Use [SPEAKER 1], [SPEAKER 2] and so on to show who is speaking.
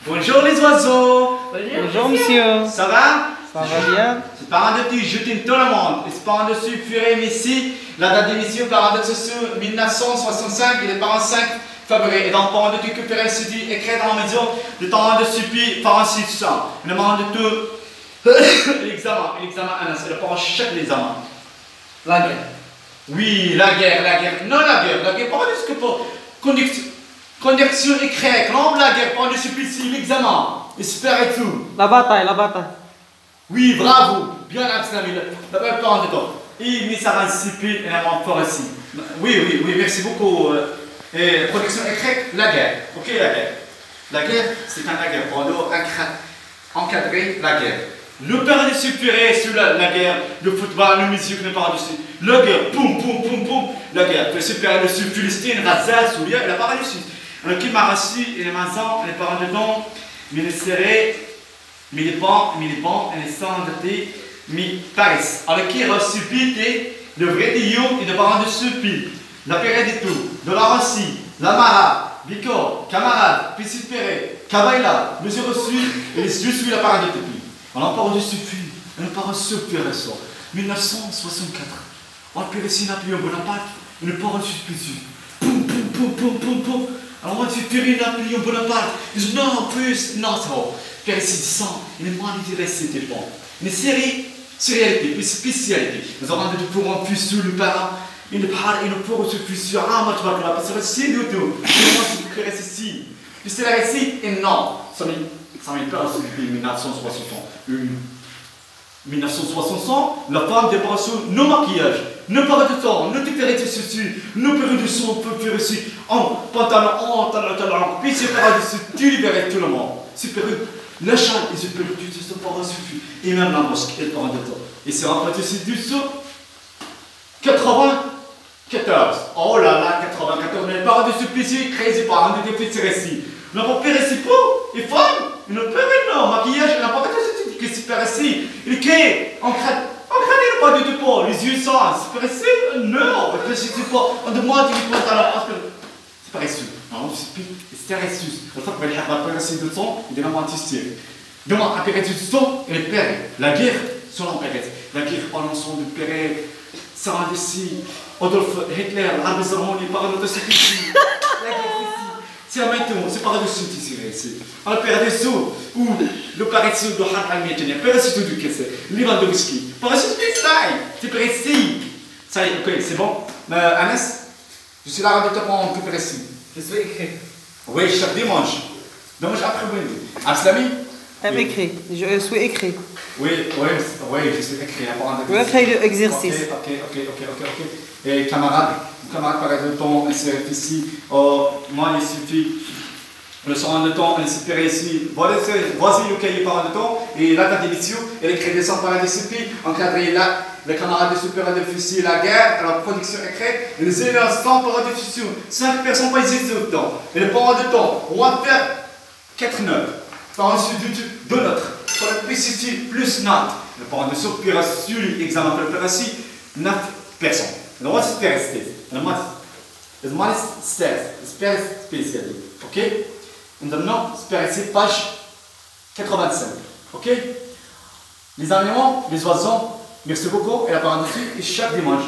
[SPEAKER 1] Bonjour les oiseaux.
[SPEAKER 2] Bonjour monsieur.
[SPEAKER 1] Ça va?
[SPEAKER 2] Ça va bien?
[SPEAKER 1] C'est parents de petit, je t'aime tout le monde. Les parents dessus, Purée, Messi. La date d'émission, parents de dessus, 1965, et les parents 5 février. Et dans parents de tout, que Purée se dit, écrit dans la maison, le temps de supi, parents 600. Le parent de tout, l'examen, c'est le parent chaque examen.
[SPEAKER 3] La guerre.
[SPEAKER 1] Oui, la guerre. Non, la guerre, pas de ce que pour conduction écrite, non, la guerre, pas de supi, l'examen. Espère et tout.
[SPEAKER 2] La bataille.
[SPEAKER 1] Oui, bravo, bien abstenu. D'abord, parent de toi. Et mais ça va supi et la fort aussi. Oui, merci beaucoup. Et production écrite, la guerre. Ok, la guerre. La guerre, c'est la guerre. On doit encadrer la guerre. Le père de supéré sur la guerre, le football, la musique, le parle dessus. La guerre, poum. La guerre. Le supéré dessus, Philistine, Razal, Soulia, il a parlé dessus. Alors, qui m'a reçu, et les maisons, les parents dedans, mais les serrés, mais les bancs, et les sandatés, mais Paris. Alors, qui a reçu, le vrai Dieu et le parent de suppi. La période et tout, de la Russie, la Mara, Bicor, camarade, Piscine Perret, Kabaïla, monsieur reçu, et je suis la parade de Tépi. On en parle de Suppi, on en parle de Suppi récent, 1964. On a péré Napoléon Bonaparte, on ne parle de Suppi. Poum. Alors on a péré Napoléon Bonaparte, ils disent non, plus, non, péré 600, il est moins intéressé, c'était bon. Une série, réalité, une spécialité. Nous avons de pour un plus sous le parent. Une part, une pour se plus sur un match parce que c'est du tout. Comment tu crées ceci? C'est la récit et non. Ça m'est pas depuis 1960. 1960, la femme dépasse nos maquillages, nos parents de temps, nos déclarations dessus, nos perruques de son peu plus reçu, en pantalon, talon, puis c'est par dessus, tu libères tout le monde. C'est perruque, la châle et c'est perruque, tu te pas suffit. Et même la mosque, elle parle de temps. Et c'est rapporté c'est du saut 94. Oh là là, 94. Mais les parents de ce PC, crazy parents de défis de récit. N'a pas péré si pour, et femme, il n'a pas non, maquillage, il n'a pas fait ce que c'est péré. Il est en crâne, il n'a pas du tout pas, les yeux sont, c'est péré non, c'est pas, on demande du pantalon, parce que c'est paresseux. Non, c'est paresseux. Le fait qu'il y a pas de de son, il est vraiment artistique. Demain, à péré du son, il est péré. La guerre, sur l'empéré. La guerre, en ensemble de péré. Sarah Dessy, Adolf Hitler, l'armée allemande, il parle de ce qui est. C'est un maintenant, c'est pas de ce qui est. On a perdu des sous, ou le paresseux de Harald Almiette, il y a perdu tout du caisse, Lewandowski. Paresseux, c'est précis. Ça y est, ok, c'est bon. Anas, je suis là de te prendre plus précis.
[SPEAKER 3] Je suis écrit.
[SPEAKER 1] Oui, chaque dimanche. Dimanche après-midi. Abslami?
[SPEAKER 2] Écrit. Je suis écrit.
[SPEAKER 1] Oui, je suis écrit.
[SPEAKER 2] Je vais créer l'exercice.
[SPEAKER 1] Ok. Et camarade par exemple, c'est ici. Moi, il suffit. Le soir de temps, il s'est ici. Voici le cahier par le temps. Et là, ta démission, elle est créée sans par la discipline. Encadré là, les camarades de super d'officier, la guerre, la production écrite. Et les élèves sans par la diffusion. 5 personnes pas ici au temps. Et le parent de temps, on va faire 4 9. Par ensuite de notre. Pour la PCT plus Nantes. Le parent de super sur l'examen pour le PRSI, 9 personnes. Le roi c'est resté. Le roi c'est spécial. Ok? Maintenant, c'est page 85. Ok? Les animaux, les oiseaux, merci beaucoup. Et la parole dessus, et chaque dimanche.